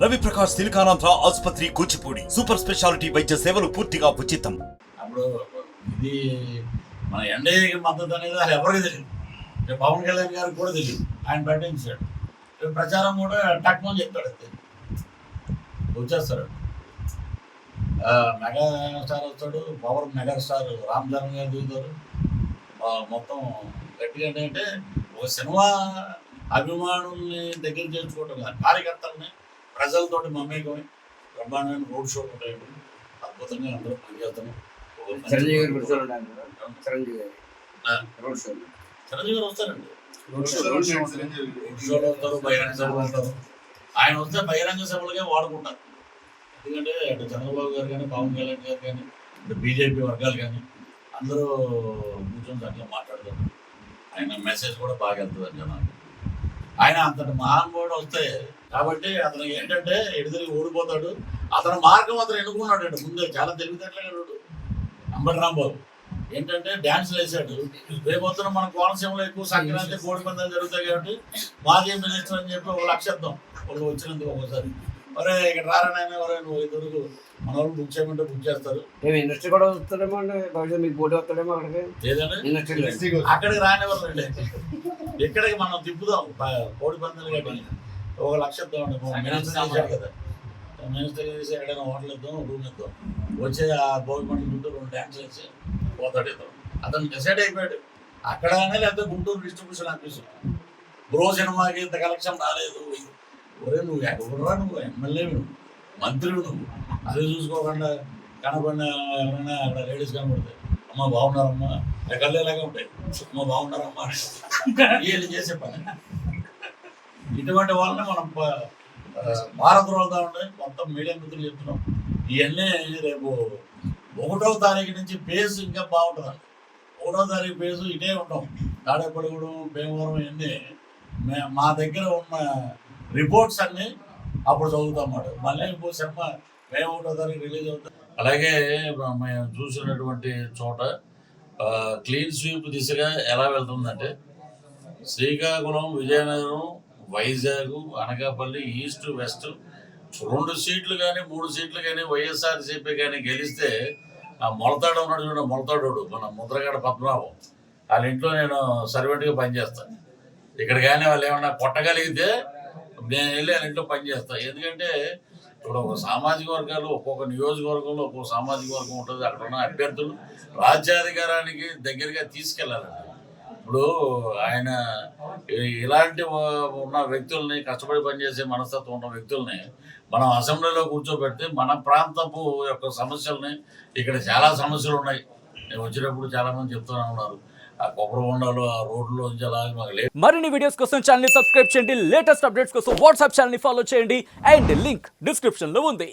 రవి ప్రకాష్ సిలికానాంధ్ర ఆసుపత్రి Kuchipudi super speciality వైద్య సేవలు పూర్తిగా ఉచితం. అప్పుడు ఇది మన ఎన్డీఏకి మద్దతు అనేది అది ఎవరికి తెలియదు. పవన్ కళ్యాణ్ గారికి కూడా తెలియదు. ఆయన ప్రకటించాడు. ప్రచారం కూడా టక్మని చెప్తాడు. అంతే వచ్చేస్తాడు. మెగా స్టార్ వస్తాడు. Power mega star Ram Charan గారు దిగుతారు. మొత్తం గట్టిగా ఏంటంటే ఒక సినిమా అభిమానుల్ని దగ్గర చేర్చుకోవటం కాదు, కార్యకర్తల్ని ప్రజలతోటి మమేకమై బ్రహ్మాండమైన రోడ్ షోలు ఉంటాయి. అద్భుతంగా అందరూ పనిచేస్తాము. చిరంజీవి గారు వస్తారండి. రోడ్ షోలో వస్తారు, బహిరంగ సభలు ఉంటారు. ఆయన వస్తే బహిరంగ సభలుగా వాడుకుంటారు. ఎందుకంటే అటు చంద్రబాబు గారు కానీ, పవన్ కళ్యాణ్ గారు కానీ, ఇటు బీజేపీ వర్గాలు కానీ అందరూ కూర్చొని అట్లా మాట్లాడతారు. ఆయన మెసేజ్ కూడా బాగా వెళ్తుంది జనాలు. ఆయన అంతటి మహానుభావుడు వస్తే కాబట్టి అతను ఏంటంటే ఎడుదిరిగి ఓడిపోతాడు. అతని మార్గం అతను ఎన్నుకున్నాడు అండి. ముందే చాలా తెలివితేటలేడు అంబటి రాంబాబు. ఏంటంటే డ్యాన్స్లు వేసాడు. రేపొద్దున మన కోనసీమలో ఎక్కువ సంక్రాంతి కోడి పందాలు జరుగుతాయి కాబట్టి మాజీ మినిస్టర్ అని చెప్పి ఒక లక్షిద్దాం వాళ్ళు వచ్చినందుకు. ఒకసారి ఒరే ఇక్కడ రారాయణ ఎవరే నువ్వు ఇద్దరు మన వాళ్ళు బుక్ చేయమంటే బుక్ చేస్తారు. ఇండస్ట్రీ కూడా వస్తాడేమో అండి. భవిష్యత్తు మీకు పోటీ వస్తాడేమో అక్కడికి. లేదండి అక్కడికి రానివ్వరండి. ఇక్కడికి మనం తిప్పుదాం కోడి పందాలు కట్టి ఒక లక్ష ఇద్దామండి. మినిస్టర్ చేశాడు కదా, మినిస్టర్ చేసి ఎక్కడైనా హోటల్ ఇద్దాం, రూమ్ ఇద్దాం. వచ్చే ఆ భోగి పంటలు చుట్టూ 2 డ్యాన్స్ వేసి పోతాడు. ఇద్దాం అతను డిసైడ్ అయిపోయాడు. అక్కడనే లేకపోతే గుంటూరు డిస్ట్రిబ్యూషన్ ఆఫీసు బ్రో సినిమాకి ఇంత కలెక్షన్ రాలేదు. ఒరే నువ్వు ఎక్కడరా, నువ్వు ఎమ్మెల్యే, నువ్వు మంత్రి, నువ్వు అది చూసుకోకుండా కనపడిన ఎవరైనా అక్కడ లేడీస్ కనపడతాయి. అమ్మ బాగున్నారమ్మా, కళ్ళేలాగా ఉంటాయి. అమ్మ బాగున్నారమ్మా వీళ్ళు చేసే పని. ఇటువంటి వాళ్ళని మనం భారతరోలుతా ఉంటే మొత్తం మీడియా మిత్రులు చెప్తున్నాం. ఇవన్నీ రేపు 1వ తారీఖు నుంచి పేసు ఇంకా బాగుంటుంది. 1వ తారీఖు పేసు ఇటే ఉంటాం. తాడేపల్లిగూడెం, భీమవరం ఇవన్నీ మా దగ్గర ఉన్న రిపోర్ట్స్ అన్నీ అప్పుడు చదువుతామాట. మళ్ళీ ఇంకో సినిమా మే 1వ తారీఖు రిలీజ్ అవుతాం. అలాగే మేము చూసినటువంటి చోట క్లీన్ స్వీప్ దిశగా ఎలా వెళ్తుందంటే శ్రీకాకుళం, విజయనగరం, వైజాగ్, అనకాపల్లి, ఈస్ట్, వెస్ట్ 2 సీట్లు కానీ 3 సీట్లు కానీ వైఎస్ఆర్సీపీ కానీ గెలిస్తే ఆ మొలతాడు ఉన్నాడు చూడ, మొలతాడు మన ముద్రగడ పద్మనాభం వాళ్ళ ఇంట్లో నేను సర్వెంట్గా పనిచేస్తాను. ఇక్కడ కానీ వాళ్ళు ఏమన్నా కొట్టగలిగితే నేను వెళ్ళి వాళ్ళ ఇంట్లో పనిచేస్తాను. ఎందుకంటే ఇప్పుడు ఒక సామాజిక వర్గాలు ఒక్కొక్క నియోజకవర్గంలో ఒక్కొక్క సామాజిక వర్గం ఉంటుంది. అక్కడ ఉన్న అభ్యర్థులు రాజ్యాధికారానికి దగ్గరగా తీసుకెళ్ళాలండి. ఇప్పుడు ఆయన ఇలాంటి ఉన్న వ్యక్తుల్ని, కష్టపడి పనిచేసే మనస్తత్వం ఉన్న వ్యక్తుల్ని మనం అసెంబ్లీలో కూర్చోబెడితే మన ప్రాంతపు యొక్క సమస్యల్ని, ఇక్కడ చాలా సమస్యలు ఉన్నాయి. నేను వచ్చినప్పుడు చాలా మంది చెప్తూనే ఉన్నారు. ఆ కొబ్బరి బొండాలు, ఆ రోడ్లు అలా మాకు లేదు. మరిన్ని వీడియోస్ కోసం ఛానల్ ని సబ్స్క్రైబ్ చేయండి. లేటెస్ట్ అప్డేట్స్ కోసం వాట్సాప్ ఛానల్ ని ఫాలో చేయండి. అండ్ లింక్ డిస్క్రిప్షన్ లో ఉంది.